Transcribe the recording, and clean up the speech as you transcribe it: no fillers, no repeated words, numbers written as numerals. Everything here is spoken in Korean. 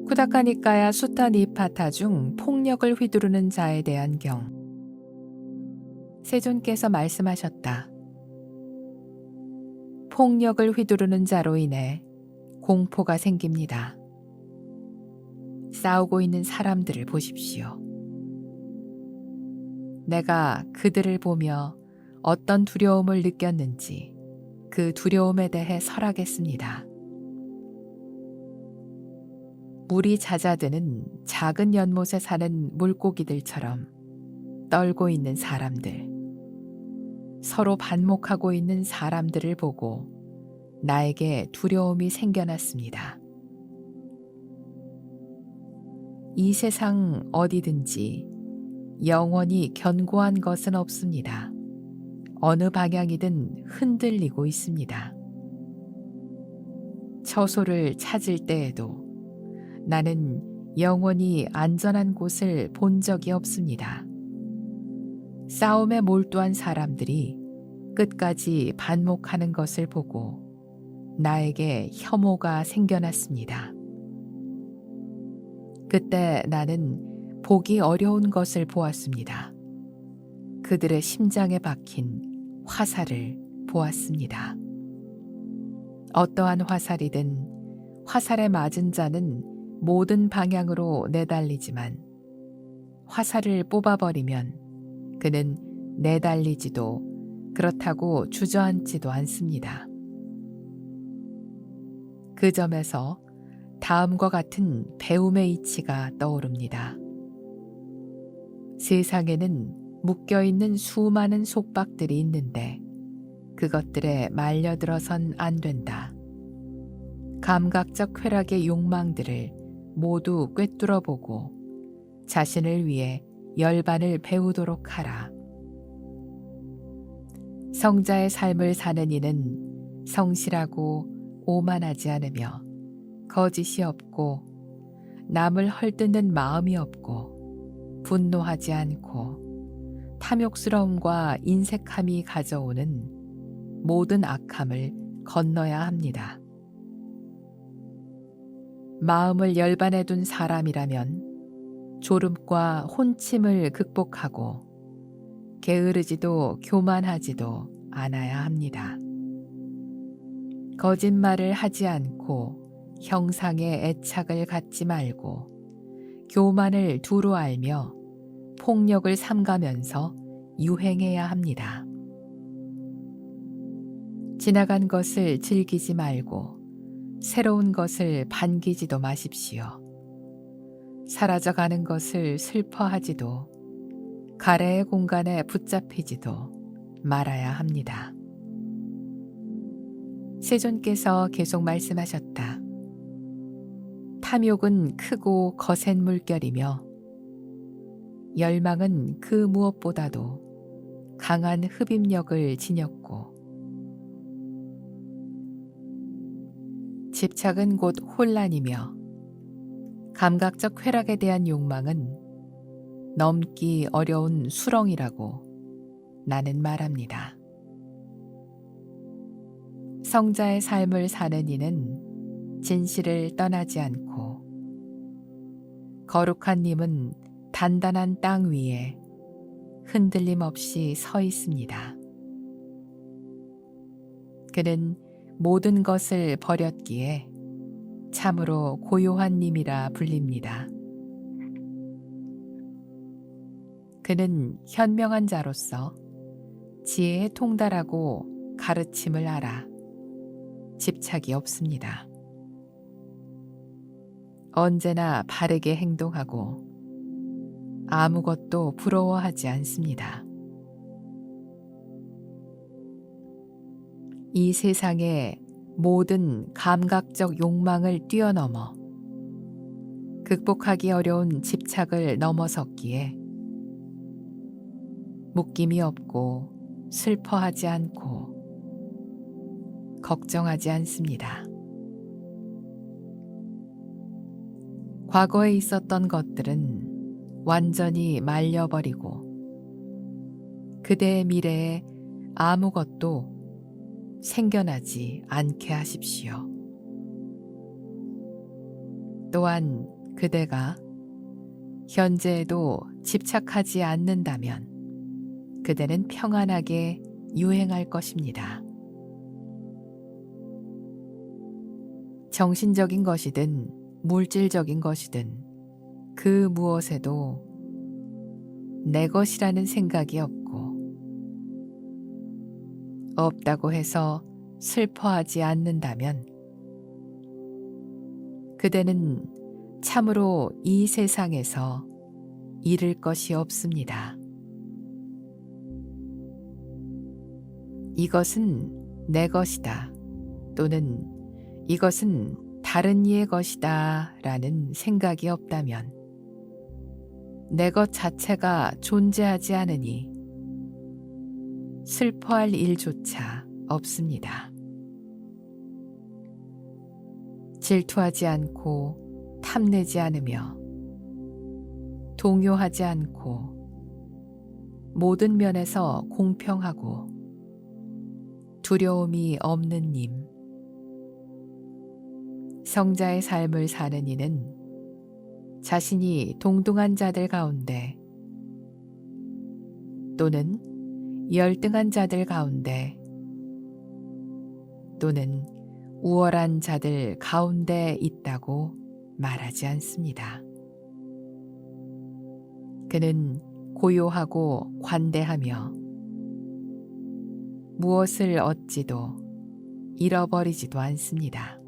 쿠다카니카야 수타 니파타 중 폭력을 휘두르는 자에 대한 경. 세존께서 말씀하셨다. 폭력을 휘두르는 자로 인해 공포가 생깁니다. 싸우고 있는 사람들을 보십시오. 내가 그들을 보며 어떤 두려움을 느꼈는지 그 두려움에 대해 설하겠습니다. 물이 잦아드는 작은 연못에 사는 물고기들처럼 떨고 있는 사람들, 서로 반목하고 있는 사람들을 보고 나에게 두려움이 생겨났습니다. 이 세상 어디든지 영원히 견고한 것은 없습니다. 어느 방향이든 흔들리고 있습니다. 처소를 찾을 때에도 나는 영원히 안전한 곳을 본 적이 없습니다. 싸움에 몰두한 사람들이 끝까지 반목하는 것을 보고 나에게 혐오가 생겨났습니다. 그때 나는 보기 어려운 것을 보았습니다. 그들의 심장에 박힌 화살을 보았습니다. 어떠한 화살이든 화살에 맞은 자는 모든 방향으로 내달리지만 화살을 뽑아버리면 그는 내달리지도 그렇다고 주저앉지도 않습니다. 그 점에서 다음과 같은 배움의 이치가 떠오릅니다. 세상에는 묶여있는 수많은 속박들이 있는데 그것들에 말려들어선 안 된다. 감각적 쾌락의 욕망들을 모두 꿰뚫어보고 자신을 위해 열반을 배우도록 하라. 성자의 삶을 사는 이는 성실하고 오만하지 않으며 거짓이 없고 남을 헐뜯는 마음이 없고 분노하지 않고 탐욕스러움과 인색함이 가져오는 모든 악함을 건너야 합니다. 마음을 열반해 둔 사람이라면 졸음과 혼침을 극복하고 게으르지도 교만하지도 않아야 합니다. 거짓말을 하지 않고 형상에 애착을 갖지 말고 교만을 두루 알며 폭력을 삼가면서 유행해야 합니다. 지나간 것을 즐기지 말고 새로운 것을 반기지도 마십시오. 사라져가는 것을 슬퍼하지도 가래의 공간에 붙잡히지도 말아야 합니다. 세존께서 계속 말씀하셨다. 탐욕은 크고 거센 물결이며 열망은 그 무엇보다도 강한 흡입력을 지녔고 집착은 곧 혼란이며 감각적 쾌락에 대한 욕망은 넘기 어려운 수렁이라고 나는 말합니다. 성자의 삶을 사는 이는 진실을 떠나지 않고 거룩한 님은 단단한 땅 위에 흔들림 없이 서 있습니다. 그는 모든 것을 버렸기에 참으로 고요한 님이라 불립니다. 그는 현명한 자로서 지혜에 통달하고 가르침을 알아 집착이 없습니다. 언제나 바르게 행동하고 아무것도 부러워하지 않습니다. 이 세상의 모든 감각적 욕망을 뛰어넘어 극복하기 어려운 집착을 넘어섰기에 묶임이 없고 슬퍼하지 않고 걱정하지 않습니다. 과거에 있었던 것들은 완전히 말려버리고 그대의 미래에 아무것도 생겨나지 않게 하십시오. 또한 그대가 현재에도 집착하지 않는다면 그대는 평안하게 유행할 것입니다. 정신적인 것이든 물질적인 것이든 그 무엇에도 내 것이라는 생각이 없고 없다고 해서 슬퍼하지 않는다면 그대는 참으로 이 세상에서 잃을 것이 없습니다. 이것은 내 것이다 또는 이것은 다른 이의 것이다 라는 생각이 없다면 내 것 자체가 존재하지 않으니 슬퍼할 일조차 없습니다. 질투하지 않고 탐내지 않으며 동요하지 않고 모든 면에서 공평하고 두려움이 없는 님. 성자의 삶을 사는 이는 자신이 동등한 자들 가운데 또는 열등한 자들 가운데 또는 우월한 자들 가운데 있다고 말하지 않습니다. 그는 고요하고 관대하며 무엇을 얻지도 잃어버리지도 않습니다.